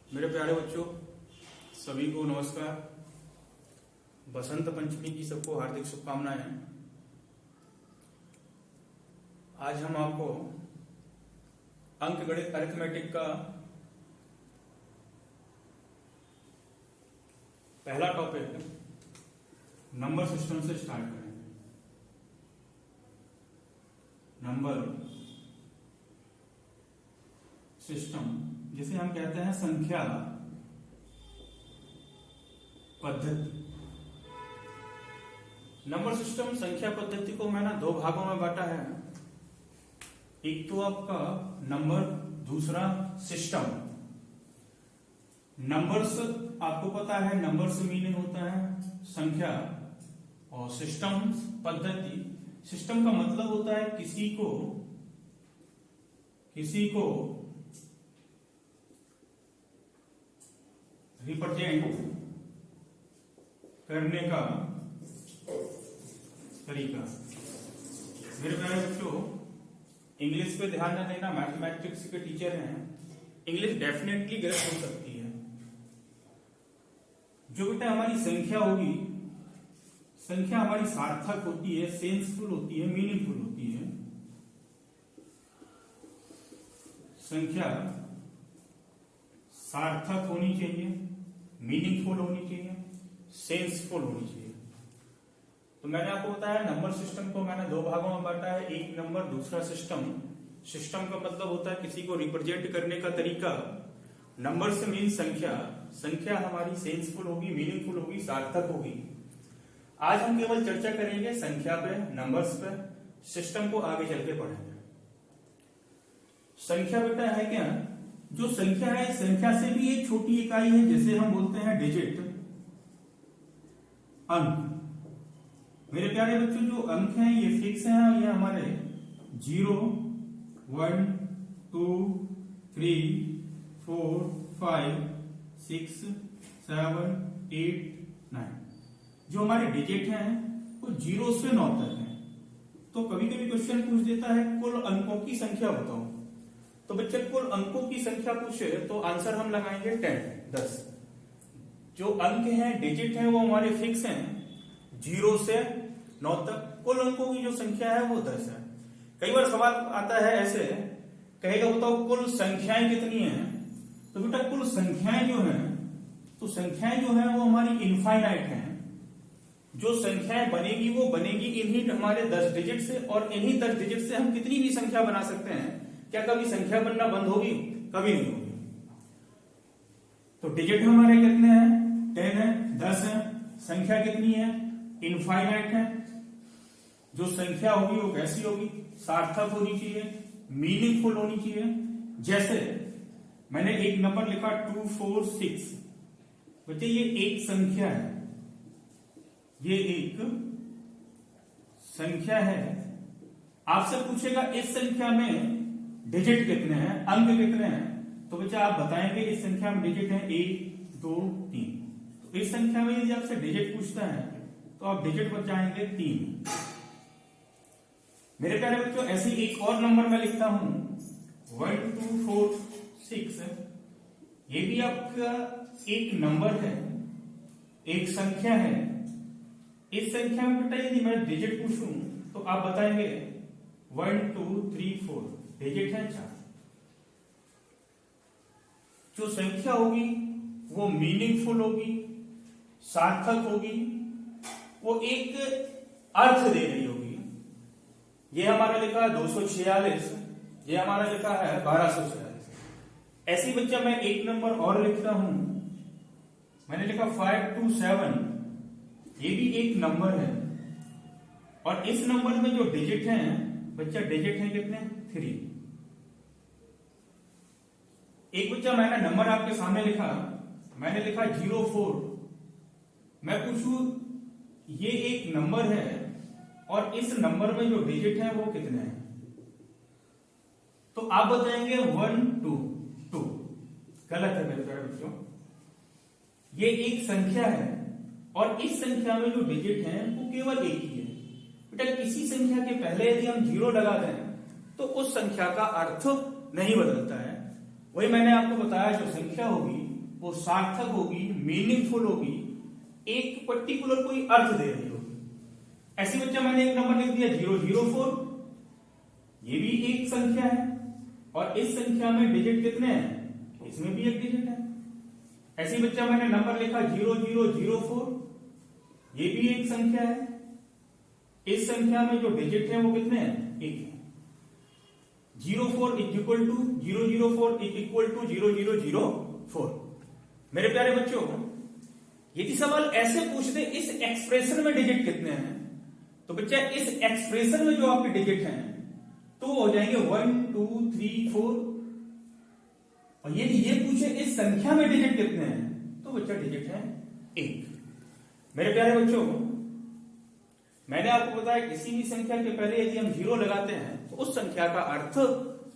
मेरे प्यारे बच्चों, सभी को नमस्कार। बसंत पंचमी की सबको हार्दिक शुभकामनाएं। आज हम आपको अंकगणित अरिथमेटिक का पहला टॉपिक नंबर सिस्टम से स्टार्ट करेंगे। नंबर सिस्टम जिसे हम कहते हैं संख्या पद्धति। नंबर सिस्टम संख्या पद्धति को मैंने दो भागों में बांटा है। एक तो आपका नंबर, दूसरा सिस्टम। नंबर्स आपको पता है, नंबर्स मीनिंग होता है संख्या, और सिस्टम पद्धति, सिस्टम का मतलब होता है किसी को रिप्रेजेंट करने का तरीका। मेरे प्यारे बच्चों, इंग्लिश पे ध्यान न देना, मैथमेटिक्स के टीचर हैं, इंग्लिश डेफिनेटली गलत हो सकती है। जो बेटा हमारी संख्या होगी, संख्या हमारी सार्थक होती है, सेंसफुल होती है, मीनिंगफुल होती है। संख्या सार्थक होनी चाहिए, मीनिंगफुल होनी चाहिए, सेंसफुल होनी चाहिए। तो मैंने आपको बताया नंबर सिस्टम को मैंने दो भागों में बांटा है, एक नंबर, दूसरा सिस्टम। सिस्टम का मतलब होता है किसी को रिप्रेजेंट करने का तरीका। नंबर से मीन संख्या, संख्या हमारी सेंसफुल होगी, मीनिंगफुल होगी, सार्थक होगी। आज हम केवल चर्चा करेंगे संख्या पे, नंबर्स पे, सिस्टम को आगे चल के पढ़ेंगे। संख्या बेटा है क्या? जो संख्या है, संख्या से भी एक छोटी इकाई है, जिसे हम बोलते हैं डिजिट, अंक। मेरे प्यारे बच्चों, जो अंक हैं ये फिक्स हैं, ये हमारे 0, 1, 2, 3, 4, 5, 6, 7, 8, 9। जो हमारे डिजिट हैं वो 0 से 9 तक हैं। तो कभी कभी क्वेश्चन पूछ देता है कुल अंकों की संख्या बताओ। तो बच्चे कुल अंकों की संख्या पूछे तो आंसर हम लगाएंगे 10। जो अंक हैं, डिजिट हैं, वो हमारे फिक्स हैं 0 से 9 तक। कुल अंकों की जो संख्या है वो 10 है। कई बार सवाल आता है ऐसे, कहेगा बताओ कुल संख्याएं कितनी हैं? तो बेटा कुल संख्याएं जो हैं, तो संख्याएं जो हैं वो हमारी इनफाइनाइट हैं। जो संख्याएं बनेगी वो बनेगी इन्हीं हमारे 10 डिजिट से, और इन्हीं 10 डिजिट से हम कितनी भी संख्या बना सकते हैं। क्या कभी संख्या बनना बंद होगी? कभी नहीं होगी। तो डिजिट हमारे कितने हैं? 10 है, 10 है। संख्या कितनी है? इनफाइनाइट है। जो संख्या होगी वो कैसी होगी? सार्थक होनी चाहिए, मीनिंगफुल होनी चाहिए। जैसे मैंने एक नंबर लिखा 2, 4, 6। बच्चे ये एक संख्या है, ये एक संख्या है। आपसे पूछेगा इस संख्या में डिजिट कितने हैं, अंक कितने हैं? तो बच्चा आप बताएंगे इस संख्या में डिजिट है 1, 2, 3। तो इस संख्या में यदि आपसे डिजिट पूछता है तो आप डिजिट बचाएंगे 3। मेरे प्यारे बच्चों, ऐसे एक और नंबर मैं लिखता हूं 1, 2, 4, 6। ये भी आपका एक नंबर है, एक संख्या है। इस संख्या में बेटा यदि मैं डिजिट पूछूं तो आप बताएंगे 1, 2, 3, 4। डिजिट है 4। जो संख्या होगी वो मीनिंगफुल होगी, सार्थक होगी, वो एक अर्थ दे रही होगी। ये हमारा लिखा है 246, ये हमारा लिखा है 1246। ऐसी बच्चा मैं एक नंबर और लिखता हूं, मैंने लिखा 5, 2, 7। ये भी एक नंबर है, और इस नंबर में जो डिजिट हैं बच्चा, डिजिट है कितने? 3। एक बच्चा मैंने नंबर आपके सामने लिखा, मैंने लिखा 04। मैं पूछूं ये एक नंबर है और इस नंबर में जो डिजिट है वो कितने हैं? तो आप बताएंगे 1, 2, 2। गलत है मेरे प्यारे बच्चों। ये एक संख्या है और इस संख्या में जो डिजिट है वो केवल एक ही है। बेटा किसी संख्या के पहले यदि हम 0 लगा दें तो उस संख्या का अर्थ नहीं बदलता है। वही मैंने आपको बताया, जो संख्या होगी वो सार्थक होगी, मीनिंगफुल होगी, एक पर्टिकुलर कोई अर्थ दे रही होगी। ऐसे बच्चा मैंने एक नंबर लिख दिया 004, ये भी एक संख्या है और इस संख्या में डिजिट कितने हैं, इसमें भी एक डिजिट है। ऐसे बच्चा मैंने नंबर लिखा 0004, ये भी एक संख्या है, इस संख्या में जो डिजिट है वो कितने हैं, एक है। 04 is equal to 004 is equal to 0004। मेरे प्यारे बच्चों, यदि सवाल ऐसे पूछ दे इस एक्सप्रेशन में डिजिट कितने हैं, तो बच्चा इस एक्सप्रेशन में जो आपके डिजिट हैं तो हो जाएंगे 1 2 3 4। और यदि ये पूछे इस संख्या में डिजिट कितने हैं, तो बच्चा डिजिट है 1। मेरे प्यारे बच्चों, मैंने आपको बताया किसी भी संख्या के पहले यदि हम 0 लगाते हैं तो उस संख्या का अर्थ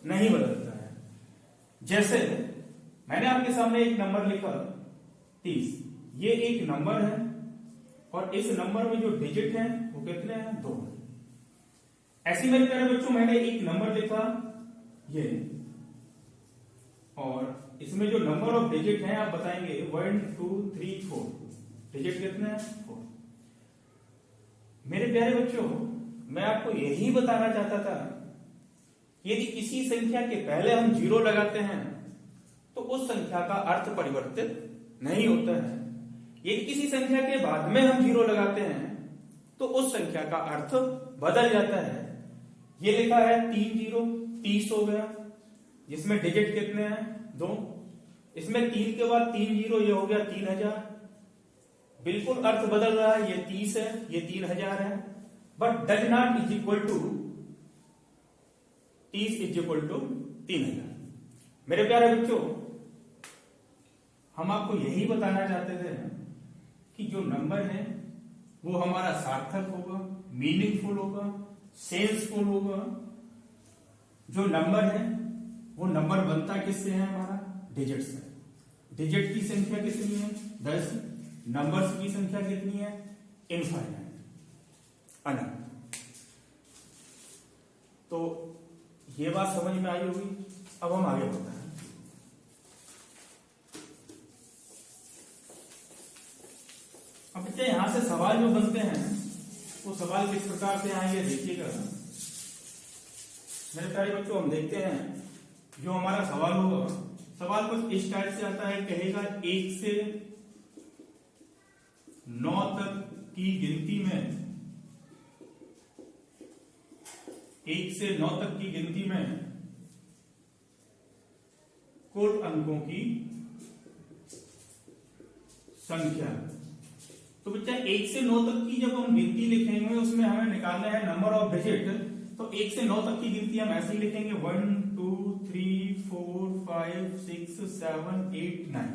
नहीं बदलता है। जैसे मैंने आपके सामने एक नंबर लिखा 30, ये एक नंबर है और इस नंबर में जो डिजिट है वो कितने हैं, 2। ऐसे मेरे प्यारे बच्चों मैंने एक नंबर लिखा ये, और इसमें जो नंबर ऑफ डिजिट हैं आप बताएंगे 1 2 3 4, डिजिट कितने हैं, 4। मेरे प्यारे बच्चों, मैं आपको यही बताना चाहता था, यदि किसी संख्या के पहले हम 0 लगाते हैं तो उस संख्या का अर्थ परिवर्तित नहीं होता है। यदि किसी संख्या के बाद में हम 0 लगाते हैं तो उस संख्या का अर्थ बदल जाता है। ये लिखा है 3 30 हो गया, जिसमें डिजिट कितने हैं, 2। इसमें 3 के बाद 3 0, ये हो गया 3000। बिल्कुल अर्थ बदल रहा है, ये 30 है, ये 3000 है, but does not is equal to 30 is equal to 3000। मेरे प्यारे बच्चों, हम आपको यही बताना चाहते थे कि जो नंबर है वो हमारा सार्थक होगा, मीनिंगफुल होगा, सेंसफुल होगा। जो नंबर है वो नंबर बनता किससे है, हमारा डिजिट से। डिजिट की संख्या कितनी है, 10। नंबर्स की संख्या कितनी है, इनफाइनाइट, अनंत। तो ये बात समझ में आई होगी। अब हम आगे बढ़ते हैं। अब बच्चे यहां से सवाल जो बनते हैं वो सवाल किस प्रकार से आएंगे देखिएगा। मेरे प्यारे बच्चों, हम देखते हैं जो हमारा सवाल होगा, सवाल कुछ इस टाइप से आता है, कहेगा 1 से 9 तक की गिनती में, 1 से 9 तक की गिनती में कुल अंकों की संख्या। तो बच्चा 1 से 9 तक की जब हम गिनती लिखेंगे उसमें हमें निकालना है नंबर ऑफ डिजिट। तो 1 से 9 तक की गिनती हम ऐसे ही लिखेंगे 1 2 3 4 5 6 7 8 9।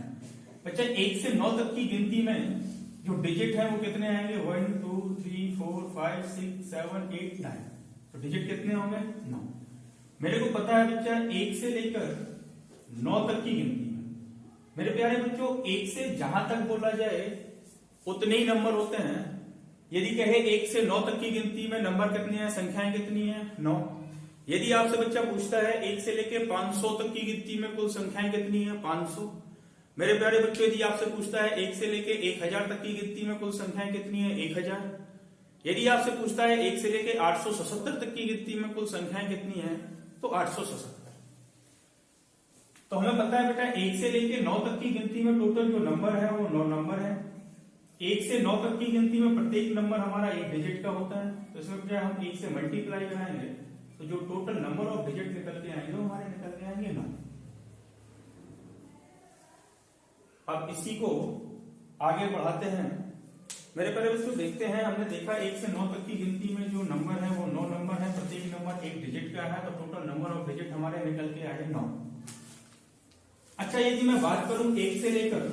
बच्चा 1 से 9 तक की गिनती में जो डिजिट है वो कितने आएंगे, 1 2 3 4 5 6 7 8 9। तो डिजिट कितने होंगे, 9। मेरे को पता है बच्चा 1 से लेकर 9 तक की गिनती में। मेरे प्यारे बच्चों, 1 से जहां तक बोला जाए उतने ही नंबर होते हैं। यदि कहे 1 से 9 तक की गिनती में नंबर कितने हैं, संख्याएं कितनी हैं, 9। यदि आपसे बच्चा पूछता है 1 से लेकर 500 तक की गिनती में कुल संख्याएं कितनी है, 500। मेरे प्यारे बच्चों, यदि आपसे पूछता है 1 से लेकर 1000 तक की गिनती में कुल संख्याएं कितनी है, 1000। यदि आपसे पूछता है 1 से लेकर 877 तक की गिनती में कुल संख्याएं कितनी है, तो 877। तो हमें पता है बेटा 1 से लेकर 9 तक की गिनती में टोटल जो नंबर है वो 9 नंबर है। 1 से 9 तक की गिनती में प्रत्येक नंबर हमारा एक डिजिट का होता है। तो इसमें क्या हम 1 से मल्टीप्लाई कराएंगे तो जो टोटल नंबर ऑफ डिजिट निकल के आएंगे वो हमारे निकल के आएंगे 9। अब इसी को आगे बढ़ाते हैं। मेरे पहले बच्चों देखते हैं, हमने देखा 1 से 9 तक की गिनती में जो नंबर है वो 9 नंबर है, प्रत्येक नंबर एक डिजिट का है, तो टोटल नंबर ऑफ डिजिट हमारे निकल के आए 9। अच्छा, यदि मैं बात करूं 1 से लेकर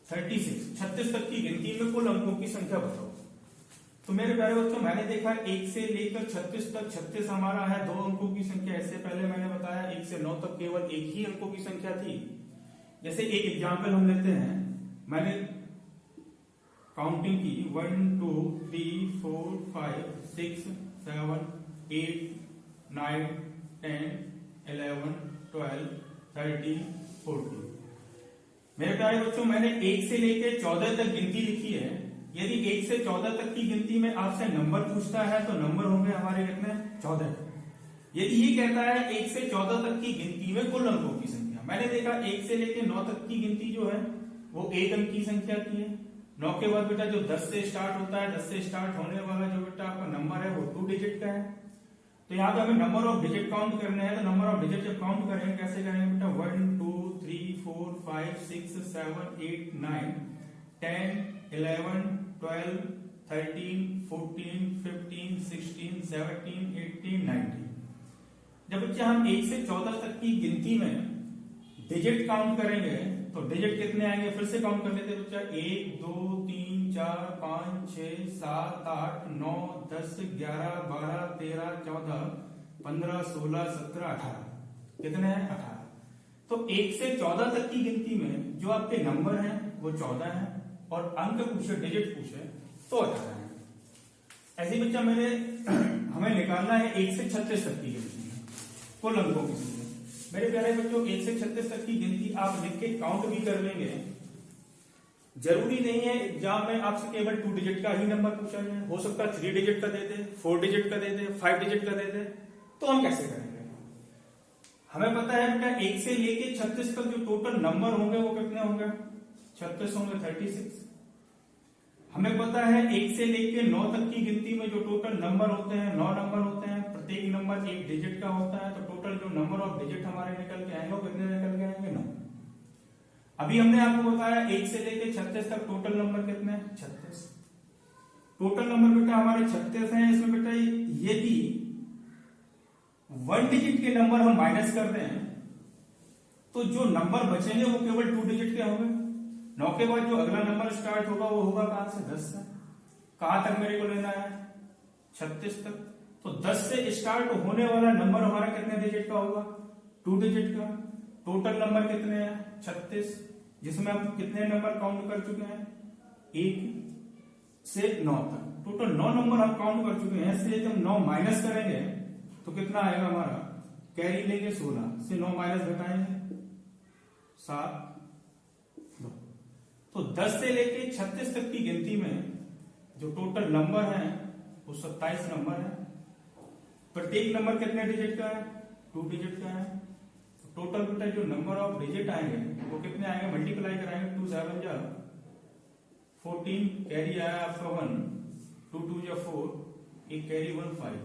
36 तक की गिनती में कुल अंकों की संख्या बताओ। तो मेरे प्यारे बच्चों, मैंने देखा 1 से लेकर 36 तक, 36 हमारा है 2 अंकों की संख्या। इससे पहले मैंने बताया 1 से 9 तक केवल एक ही अंकों की संख्या थी। जैसे एक एग्जाम्पल हम लेते हैं, मैंने काउंटिंग की 1 2 3 4 5 6 7 8 9 10 11 12 13, 14। मेरे प्यारे बच्चों, मैंने 1 से लेकर 14 तक गिनती लिखी है। यदि 1 से 14 तक की गिनती में आपसे नंबर पूछता है तो नंबर होंगे हमारे कितने? 14। यदि ये कहता है 1 से 14 तक की गिनती में कुल अंकों की संख्या, मैंने देखा 1 से लेकर 9 तक की गिनती जो है वो 1 अंक की संख्या की है। 9 के बाद बेटा जो 10 से स्टार्ट होता है, 10 से स्टार्ट होने वाला जो बेटा आपका नंबर है वो 2 डिजिट का है। तो यहाँ पे हमें नंबर ऑफ डिजिट काउंट करने हैं। तो नंबर ऑफ डिजिट जब काउंट करेंगे कैसे करेंगे बेटा? 1 2 3 4 5 6 7 8 9 10 11 12 13 14 15 16 17 18 19। जब बच्चे हम 1 से 14 तक की गिनती में डिजिट काउंट करेंगे तो डिजिट कितने आएंगे? फिर से काउंट कर लेते हैं बच्चा। 1 2 3 4 5 6 7 8 9 10 11 12 13 14 15 16 17 18। कितने हैं? 18। तो 1 से 14 तक की गिनती में जो आपके नंबर हैं वो 14 है और अंक पूछे, डिजिट पूछे तो 18 है। ऐसे ही बच्चा हमें निकालना है 1 से 36 तक की गिनती में कुल अंकों की संख्या। मेरे प्यारे बच्चों, 1 से 36 तक की गिनती आप लिख के काउंट भी कर लेंगे। जरूरी नहीं है एग्जाम में आपसे केवल 2 डिजिट का ही नंबर पूछा जाए, हो सकता है 3 डिजिट का दे दे, 4 डिजिट का दे दे, 5 डिजिट का दे दे। तो हम कैसे करेंगे? हमें पता है बेटा 1 से लेके 36 तक जो टोटल नंबर होंगे वो कितने होंगे? 36 होंगे, 36। हमें पता है 1 से लेके 9 तक की गिनती में जो टोटल नंबर होते हैं 9 नंबर होते हैं, प्रत्येक नंबर 1 डिजिट का होता है। तो टोटल जो नंबर ऑफ डिजिट हमारे निकल के आएंगे वो कितने निकल के आएंगे? 9। अभी हमने आपको बताया 1 से लेके 36 तक टोटल नंबर कितने हैं? 36। टोटल नंबर बेटा हमारे 36 हैं। इसमें बेटा यदि 1 डिजिट के नंबर हम माइनस कर रहे हैं तो जो नंबर बचेंगे वो केवल 2 डिजिट के होंगे। 9 के बाद जो अगला नंबर स्टार्ट होगा वो होगा कहां से? 10 से। कहां तक मेरे को लेना है? 36 तक। तो 10 से स्टार्ट होने वाला नंबर हमारा कितने डिजिट का होगा? 2 डिजिट का। टोटल नंबर कितने हैं? 36, जिसमें हम कितने नंबर काउंट कर चुके हैं? 1 से 9 तक टोटल 9 नंबर हम काउंट कर चुके हैं। इसलिए जब 9 माइनस करेंगे तो कितना आएगा हमारा? कैरी लेंगे 16 से 9 माइनस घटाएंगे 7। तो 10 से लेके 36 तक की गिनती में जो टोटल नंबर है वो 27 नंबर है। प्रत्येक नंबर कितने डिजिट का है? 2 डिजिट का है। टोटल बेटा जो नंबर ऑफ डिजिट आएंगे वो कितने आएंगे? मल्टीप्लाई कराएंगे। 2 7 जा 14, कैरी आया आपका 1, 2 2 जा 4, एक कैरी 1 5,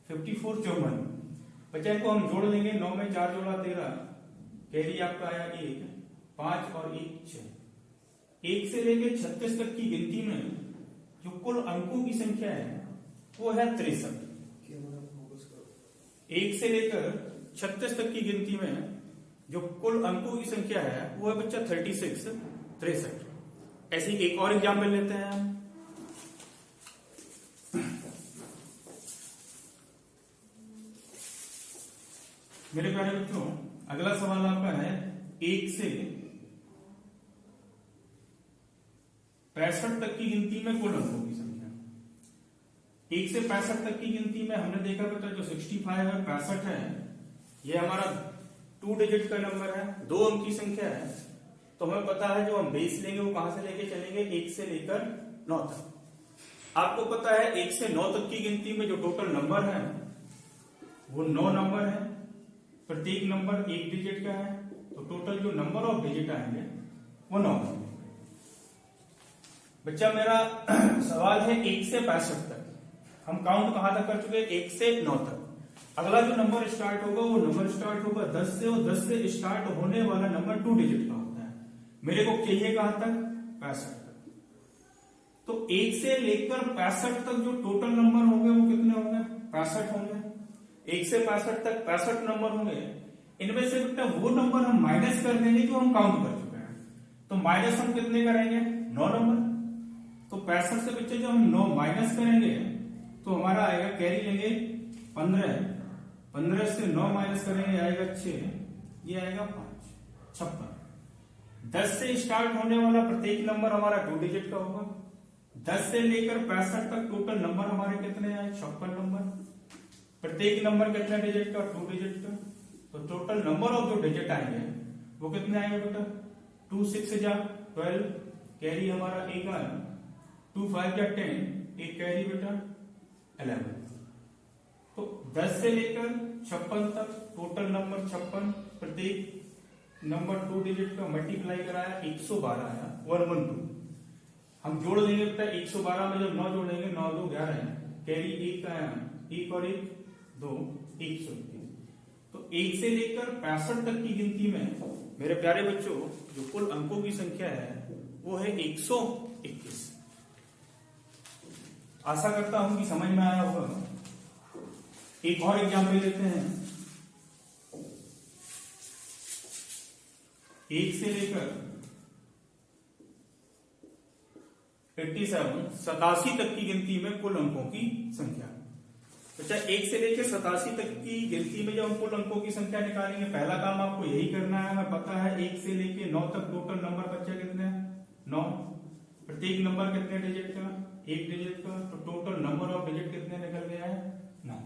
54 54। बच्चे को हम जोड़ लेंगे। 9 में 4 जोड़ा 13, कैरी आपका आया 1, 5 और 1 6। 1 से लेकर 36 तक की गिनती में जो कुल अंकों की संख्या है वो है 63। 1 से लेकर 36 तक की गिनती में जो कुल अंकों की संख्या है वो है बच्चा 36, 63। ऐसे ही एक और एग्जाम्पल लेते हैं हम। मेरे प्यारे बच्चों, अगला सवाल आपका है 1 से 65 तक की गिनती में कुल अंकों की संख्या। 1 से 65 तक की गिनती में हमने देखा बेटा जो 65 है, 65 है, ये हमारा 2 डिजिट का नंबर है, 2 अंक की संख्या है। तो हमें पता है जो हम बेस लेंगे वो कहां से लेके चलेंगे? 1 से लेकर 9 तक। आपको पता है 1 से 9 तक की गिनती में जो टोटल नंबर है वो 9 नंबर है। प्रत्येक नंबर 1 डिजिट का है। तो टोटल जो नंबर ऑफ डिजिट आएंगे वो 9 होंगे। बच्चा मेरा सवाल है 1 से 65 तक हम काउंट कहां तक कर चुके हैं? 1 से 9 तक। अगला जो नंबर स्टार्ट होगा वो नंबर स्टार्ट होगा 10 से, और 10 से स्टार्ट होने वाला नंबर 2 डिजिट का होता है। मेरे को चाहिए कहां तक? 65 तक। तो 1 से लेकर 65 तक जो टोटल नंबर होंगे वो कितने होंगे? 65 होंगे। 1 से 65 तक 65 नंबर होंगे। इनमें से बेटा वो नंबर हम माइनस कर देंगे जो हम काउंट कर चुके हैं। तो माइनस हम कितने करेंगे? 9 नंबर। तो 65 से बच्चे जो हम 9 माइनस करेंगे तो हमारा आएगा, कैरी लेंगे 15, 15 से 9 माइनस करेंगे आएगा 6, ये आएगा 5, 56। 10 से स्टार्ट होने वाला प्रत्येक नंबर हमारा 2 डिजिट का होगा। 10 से लेकर 65 तक टोटल नंबर हमारे कितने आए? 56 नंबर। प्रत्येक नंबर कितने डिजिट का? 2 डिजिट का। तो तो टोटल नंबर ऑफ जो डिजिट आएंगे वो कितने आएंगे बेटा? 2 6 जा 12, कैरी हमारा एक आया, 2 5 जा 10, एक कैरी बेटा 11। तो 10 से लेकर 56 तक टोटल नंबर 56, प्रत्येक नंबर 2 डिजिट का मल्टीप्लाई कराया 112 आया 112। हम जोड़ देंगे बेटा 112 में जब 9 जोड़ेंगे 9 2 11 है, कैरी एक आया, एक और एक 2, 121। तो 1 से लेकर 65 तक की गिनती में मेरे प्यारे बच्चों जो कुल अंकों की संख्या है वो है 121। आशा करता हूं कि समझ में आया होगा। एक और एग्जाम्पल लेते हैं। 1 से लेकर 87 तक की गिनती में कुल अंकों की संख्या। बच्चा 1 से लेकर 87 तक की गिनती में जब हम कुल अंकों की संख्या निकालेंगे, पहला काम आपको यही करना है। हमें पता है 1 से लेकर 9 तक टोटल नंबर बच्चा कितने हैं? 9। प्रत्येक नंबर कितने डिजिट का? 1 डिजिट का। तो टोटल नंबर ऑफ डिजिट कितने निकल गया है? 9।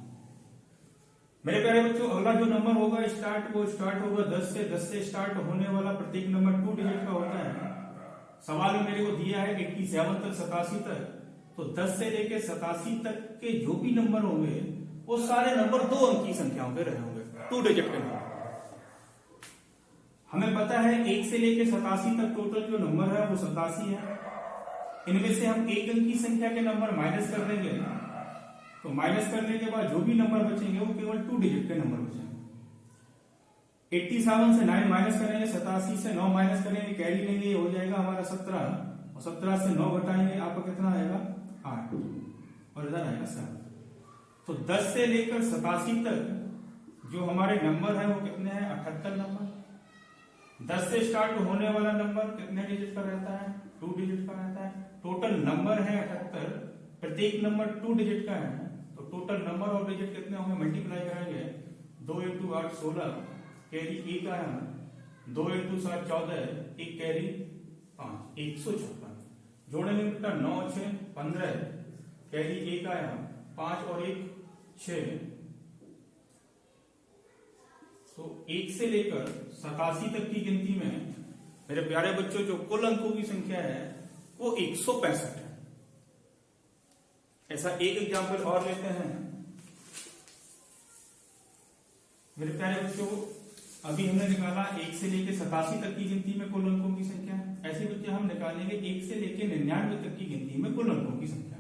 मेरे प्यारे बच्चों अगला जो नंबर होगा वो स्टार्ट होगा 10 से। 10 से स्टार्ट होने वाला प्रत्येक नंबर 2 डिजिट का होता है। सवाल में मेरे को दिया है 87 तक 87 तक, तो 10 से लेकर 87 तक के जो भी नंबर होंगे वो सारे नंबर 2 अंक की संख्याओं के रहे होंगे, 2 डिजिट के नंबर। हमें पता है 1 से लेकर 87 तक टोटल जो नंबर है वो 87 है। इनमें से हम एक अंक की संख्या के नंबर माइनस कर देंगे, तो माइनस करने के बाद जो भी नंबर बचेंगे वो केवल 2 डिजिट के नंबर बचेंगे। 87 से 9 माइनस करेंगे, 87 से 9 माइनस करेंगे, कैरी लेंगे, हो जाएगा हमारा 17, और 17 से 9 घटाएंगे आपका कितना आएगा? 8, और इधर आएगा 7। तो 10 से लेकर 87 तक जो हमारे नंबर है वो कितने हैं? 78 नंबर। 10 से स्टार्ट होने वाला नंबर कितने डिजिट का रहता है? 2 डिजिट का रहता है। टोटल नंबर है 78, प्रत्येक नंबर 2 डिजिट का है। तो टोटल नंबर ऑफ डिजिट कितने होंगे? मल्टीप्लाई करेंगे, 2 × 8 16, कैरी एक आया, 2 × 7 14, एक कैरी 5, 156। जोड़ेंगे बेटा 9 6 15, कैरी एक आया, 5 और 1 6। तो 1 से लेकर 87 तक की गिनती में मेरे प्यारे बच्चों जो कुल अंकों की संख्या है वो 165 है। ऐसा एक एग्जाम्पल और लेते हैं। मेरे प्यारे बच्चों अभी हमने निकाला 1 से लेकर 87 तक की गिनती में कुल अंकों की संख्या। ऐसे बच्चे हम निकालेंगे 1 से लेकर 99 तक की गिनती में कुल अंकों की संख्या।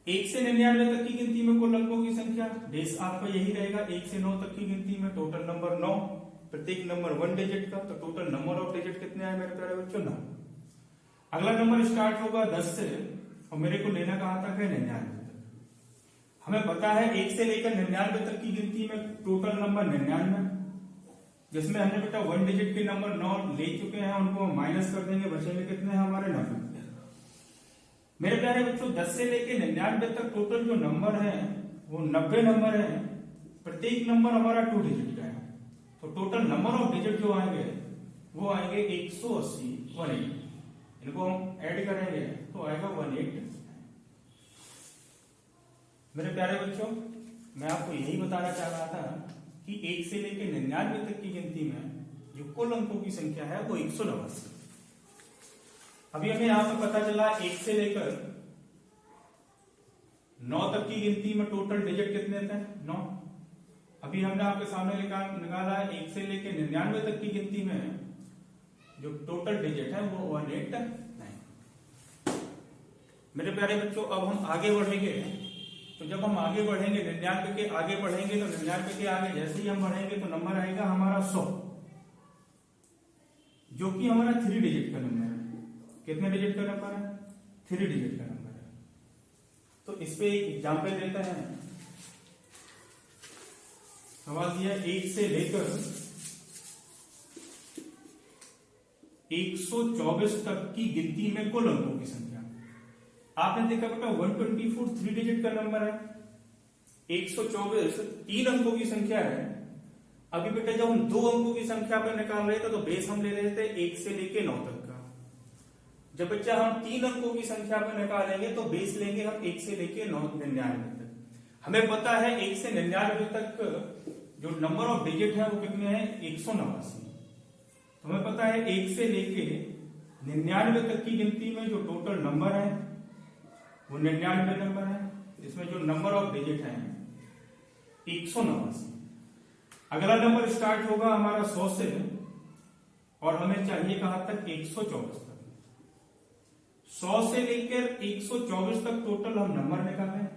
1 से 99 तक की गिनती में कुल अंकों की संख्या बेस आपका यही रहेगा। 1 से 9 तक की गिनती में टोटल नंबर 9, प्रत्येक नंबर 1 डिजिट का। तो टोटल नंबर ऑफ डिजिट कितने आए मेरे प्यारे बच्चों? 9। अगला नंबर स्टार्ट होगा 10 से, और मेरे को लेना कहां तक है? 99 तक। हमें पता है 1 से लेकर 99 तक की गिनती में टोटल नंबर 99, जिसमें हमने बेटा 1 डिजिट के नंबर 9 ले चुके हैं, उनको माइनस कर देंगे, बचेंगे कितने हैं हमारे? 90। मेरे प्यारे बच्चों 10 से लेकर 99 तक टोटल जो नंबर है वो 90 नंबर है। प्रत्येक नंबर हमारा 2 डिजिट का है। तो टोटल नंबर ऑफ डिजिट जो आएंगे वो आएंगे 180, 180। इनको हम ऐड करेंगे तो आएगा 180। मेरे प्यारे बच्चों मैं आपको यही बताना चाह रहा था कि 1 से लेकर 99 तक की गिनती में जो कुल अंकों की संख्या है वो 189। अभी हमें यहां पर पता चला 1 से लेकर 9 तक की गिनती में टोटल डिजिट कितने थे? 9। अभी हमने आपके सामने निकाला है 1 से लेकर 99 तक की गिनती में जो टोटल डिजिट है वो 189। मेरे प्यारे बच्चों अब हम आगे बढ़ेंगे, तो जब हम आगे बढ़ेंगे 99 के आगे बढ़ेंगे, तो 99 के आगे जैसे ही हम बढ़ेंगे तो नंबर आएगा हमारा 100, जो कि हमारा 3 डिजिट का नंबर है। कितने डिजिट का नंबर है? 3 डिजिट का नंबर है। तो इस पे एक एग्जाम्पल लेते हैं। सवाल दिया 1 से लेकर 124 तक की गिनती में कुल अंकों की संख्या। आपने देखा बेटा 124 3 डिजिट का नंबर है, 124 3 अंकों की संख्या है। अभी बेटा जब हम 2 अंकों की संख्या पर निकाल रहे थे तो बेस हम ले रहे थे 1 से लेके 9 तक का। जब बच्चा हम 3 अंकों की संख्या पर निकालेंगे तो बेस लेंगे हम 1 से लेके 99 तक। हमें पता है 1 से 99 तक जो नंबर ऑफ डिजिट है वो कितने हैं 189। तो हमें पता है 1 से लेके 99 तक की गिनती में जो टोटल नंबर है वो 99 नंबर है। इसमें जो नंबर ऑफ डिजिट है 189। अगला नंबर स्टार्ट होगा हमारा 100 से और हमें चाहिए कहां तक 124 तक। 100 से लेकर 124 तक टोटल हम नंबर निकालें।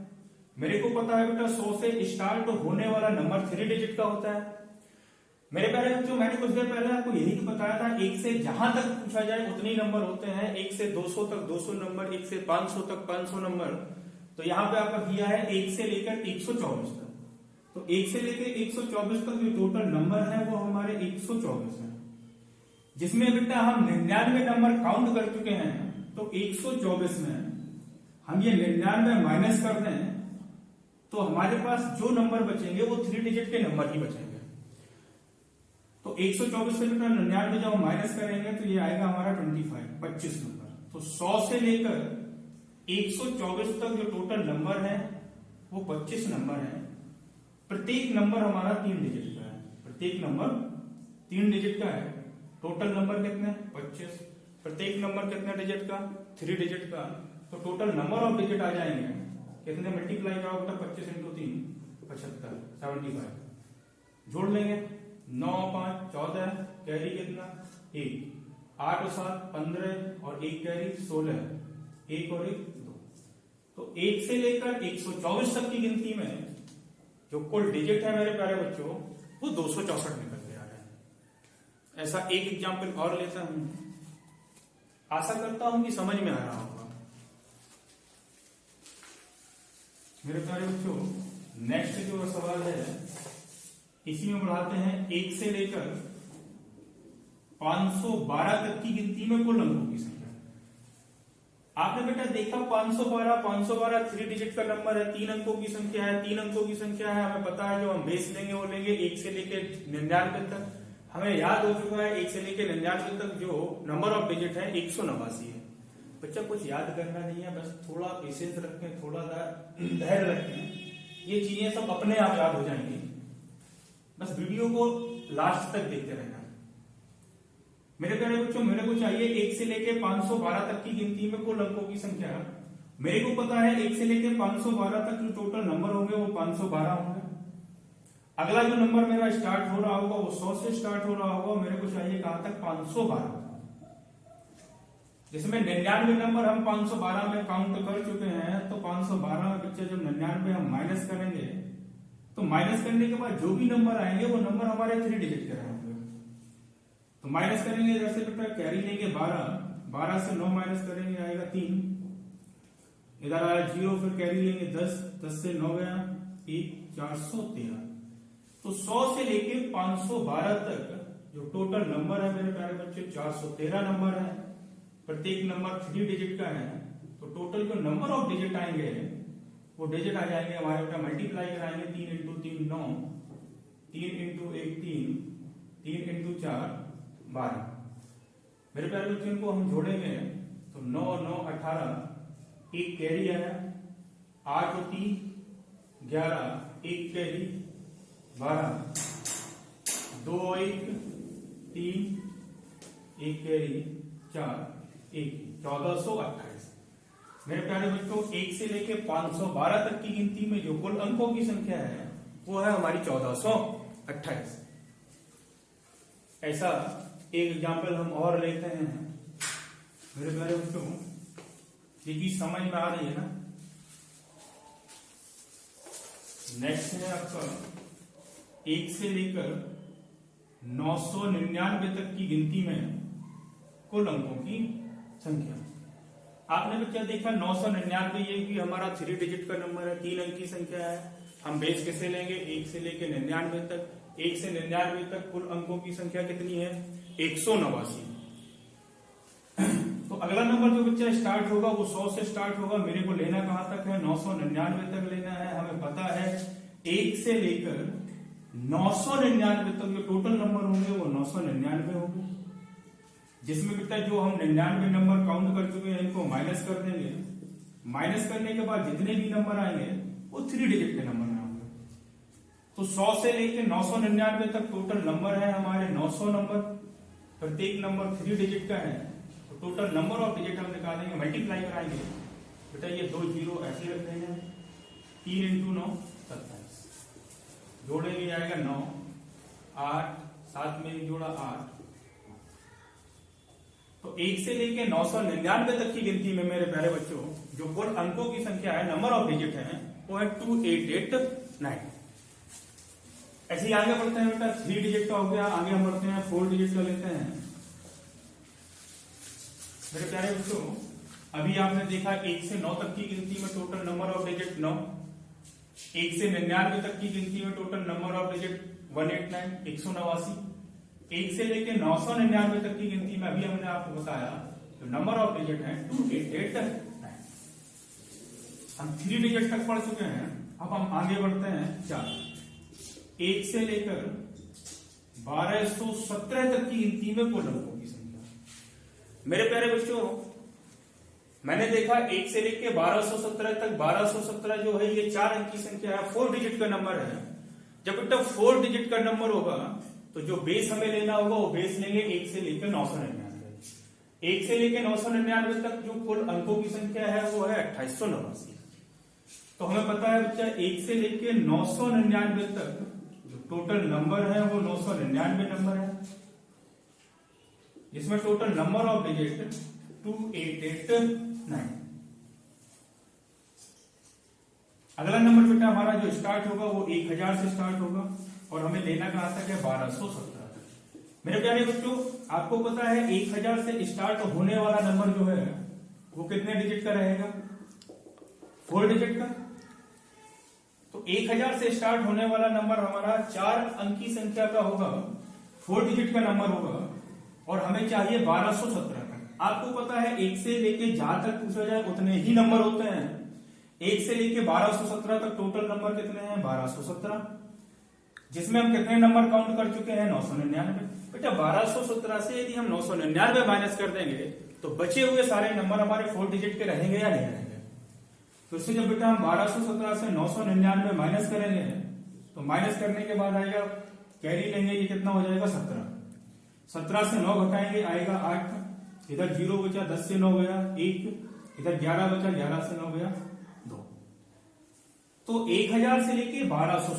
मेरे को पता है बेटा 100 से स्टार्ट होने वाला नंबर 3 डिजिट का होता है। मेरे प्यारे बच्चों मैंने कुछ देर पहले आपको यही तो बताया था, 1 से जहां तक पूछा जाए उतने ही नंबर होते हैं। 1 से 200 तक 200 नंबर, 1 से 500 तक 500 नंबर। तो यहाँ पे आपका किया है 1 से लेकर 124 तक। तो 1 से लेकर 124 तक जो टोटल नंबर है वो हमारे 124 है, जिसमें बेटा हम 99 नंबर काउंट कर चुके हैं। तो 124 में हम ये 99 माइनस कर दें तो हमारे पास जो नंबर बचेंगे वो 3 डिजिट के नंबर ही बचेंगे। तो 124 से बेटा 99 जब हम माइनस करेंगे तो ये आएगा हमारा 25 नंबर। तो 100 से लेकर 124 तक जो टोटल नंबर है वो 25 नंबर है। प्रत्येक नंबर हमारा 3 डिजिट का है। प्रत्येक नंबर 3 डिजिट का है। टोटल नंबर कितने 25। प्रत्येक नंबर कितने डिजिट का 3 डिजिट का। तो टोटल नंबर ऑफ डिजिट आ जाएंगे कितने, मल्टीप्लाई करो बेटा 25 इंटू 3 75 75 जोड़ लेंगे 9 5 14 कैरी कितना 1 8 और 7 15 और 1 कैरी 16 1 और 1 2। तो 1 से लेकर 124 तक की गिनती में जो कुल डिजिट है मेरे प्यारे बच्चों वो 264 निकल के आ रहे हैं। ऐसा एक एग्जाम्पल और लेता हूं, आशा करता हूं कि समझ में आ रहा होगा मेरे प्यारे बच्चों। नेक्स्ट जो सवाल है इसी में बढ़ाते हैं 1 से लेकर 512 तक की गिनती में कुल अंकों की संख्या। आपने बेटा देखा 512 3 डिजिट का नंबर है, 3 अंकों की संख्या है। 3 अंकों की संख्या है, हमें पता है जो हम बेस लेंगे वो लेंगे 1 से लेकर 99 तक। हमें याद हो चुका है 1 से लेकर 99 तक जो नंबर ऑफ डिजिट है 189 है। बच्चा कुछ याद करना नहीं है, बस थोड़ा पेशेंस रखें, थोड़ा धैर्य रखें, ये चीजें सब अपने आप याद हो जाएंगी। बस वीडियो को लास्ट तक देखते रहना। मेरे प्यारे बच्चों मेरे को चाहिए 1 से लेकर 512 तक की गिनती में कुल अंकों की संख्या। मेरे को पता है 1 से लेकर 512 तक जो टोटल नंबर होंगे वो 512 होंगे। अगला जो नंबर मेरा स्टार्ट हो रहा होगा वो 100 से स्टार्ट हो रहा होगा। मेरे को चाहिए कहां तक 512, जिसमें 99 नंबर हम 512 में काउंट कर चुके हैं। तो 512 में बच्चे जब 99 हम माइनस करेंगे तो माइनस करने के बाद जो भी नंबर आएंगे वो नंबर हमारे 3 डिजिट के रहेंगे। तो माइनस करेंगे जैसे बेटा कैरी लेंगे 12 से 9 माइनस करेंगे आएगा 3, इधर आया 0, फिर कैरी लेंगे 10 से 9 गया 1 413। तो 100 से लेके 512 तक जो टोटल नंबर है मेरे प्यारे बच्चे 413 नंबर है। प्रत्येक नंबर 3 डिजिट का है। तो टोटल जो नंबर ऑफ डिजिट आएंगे वो डिजिट आ जाएंगे हमारे बेटा, मल्टीप्लाई कराएंगे 3 इंटू 3 9, 3 इंटू 1 3, 3 इंटू 4 12। मेरे प्यारे बच्चों इनको हम जोड़ेंगे तो 9 9 18, 1 कैरी आया 8 और 3 11, 1 कैरी 12, 2 1 3, 1 कैरी 4 1 1428। मेरे प्यारे बच्चों 1 से लेके 512 तक की गिनती में जो कुल अंकों की संख्या है वो है हमारी 1428। ऐसा एक एग्जाम्पल हम और लेते हैं मेरे प्यारे बच्चों, ये चीज समझ में आ रही है ना। नेक्स्ट है आपका 1 से लेकर 999 तक की गिनती में कुल अंकों की संख्या। आपने बच्चा देखा 999 ये भी हमारा 3 डिजिट का नंबर है, 3 अंक की संख्या है। हम बेस कैसे लेंगे 1 से लेकर 99 तक। 1 से 99 तक कुल अंकों की संख्या कितनी है 189। तो अगला नंबर जो बच्चा स्टार्ट होगा वो 100 से स्टार्ट होगा। मेरे को लेना कहां तक है 999 तक लेना है। हमें पता है 1 से लेकर 999 तक जो टोटल नंबर होंगे वो 999 होंगे, जिसमें बेटा जो हम 99 नंबर काउंट कर चुके हैं इनको माइनस कर देंगे। माइनस करने के बाद जितने भी नंबर आएंगे वो 3 डिजिट के नंबर में होंगे। तो 100 से लेके 999 तक टोटल नंबर है हमारे 900 नंबर, प्रत्येक नंबर 3 डिजिट का है, तो टोटल नंबर ऑफ डिजिट हम निकालेंगे, मल्टीप्लाई कराएंगे। बेटा ये 2 जीरो ऐसे रख देंगे, 3 इंटू 9 27, जोड़ेंगे आएगा 9, 8, साथ में जोड़ा 8। तो 1 से लेके 999 तक की गिनती में मेरे प्यारे बच्चों जो कुल अंकों की संख्या है, नंबर ऑफ डिजिट है, वो है 2889। ऐसे ही आगे बढ़ते हैं बेटा, 3 डिजिट का हो गया, आगे हम बढ़ते हैं 4 डिजिट का लेते हैं। मेरे प्यारे बच्चों अभी आपने देखा 1 से 9 तक की गिनती में टोटल नंबर ऑफ डिजिट 9, 1 से 99 तक की गिनती में टोटल नंबर ऑफ डिजिट 189 189, 1 से लेके 999 तक की गिनती में अभी हमने आपको बताया तो नंबर ऑफ डिजिट है 2889। हम 3 डिजिट तक पढ़ चुके हैं, अब हम आगे बढ़ते हैं 4, 1 से लेकर 1217 तक की गिनती में कुल अंकों की संख्या। मेरे प्यारे बच्चों मैंने देखा 1 से लेकर 1217 तक, 1217 जो है ये 4 अंक की संख्या है, 4 डिजिट का नंबर है। जब बेटा 4 डिजिट का नंबर होगा तो जो बेस हमें लेना होगा वो बेस लेंगे 1 से लेकर 999। 1 से लेकर 999 तक जो कुल अंकों की संख्या है वो है 2889। तो हमें पता है बच्चा 1 से लेकर 999 तक जो टोटल नंबर है वो 999 नंबर है, जिसमें टोटल नंबर ऑफ डिजिट 2889। अगला नंबर बेटा हमारा जो स्टार्ट होगा वो 1000 से स्टार्ट होगा और हमें लेना कहां तक है 1217 तक। मेरे प्यारे बच्चों आपको पता है 1000 से स्टार्ट होने वाला नंबर जो है वो कितने डिजिट का रहेगा, 4 डिजिट का। तो 1000 से स्टार्ट होने वाला नंबर हमारा 4 अंक की संख्या का होगा, 4 डिजिट का नंबर होगा और हमें चाहिए 1217 का। आपको पता है 1 से लेके जहां तक पूछा जाए उतने ही नंबर होते हैं। 1 से लेके 1217 तक टोटल नंबर कितने हैं 1217, जिसमें हम कितने नंबर काउंट कर चुके हैं 999। बेटा 1217 से यदि हम 999 माइनस कर देंगे तो बचे हुए सारे नंबर हमारे 4 डिजिट के रहेंगे या नहीं रहेंगे। तो इससे जब बेटा हम 1217 से 999 माइनस करेंगे तो माइनस करने के बाद आएगा कैरी लेंगे, ये कितना हो जाएगा 17। 17 से 9 घटाएंगे आएगा 8, इधर 0 बचा, 10 से 9 गया 1, इधर 11 बचा, 11 से 9 गया 2। तो 1000 से लेके 1217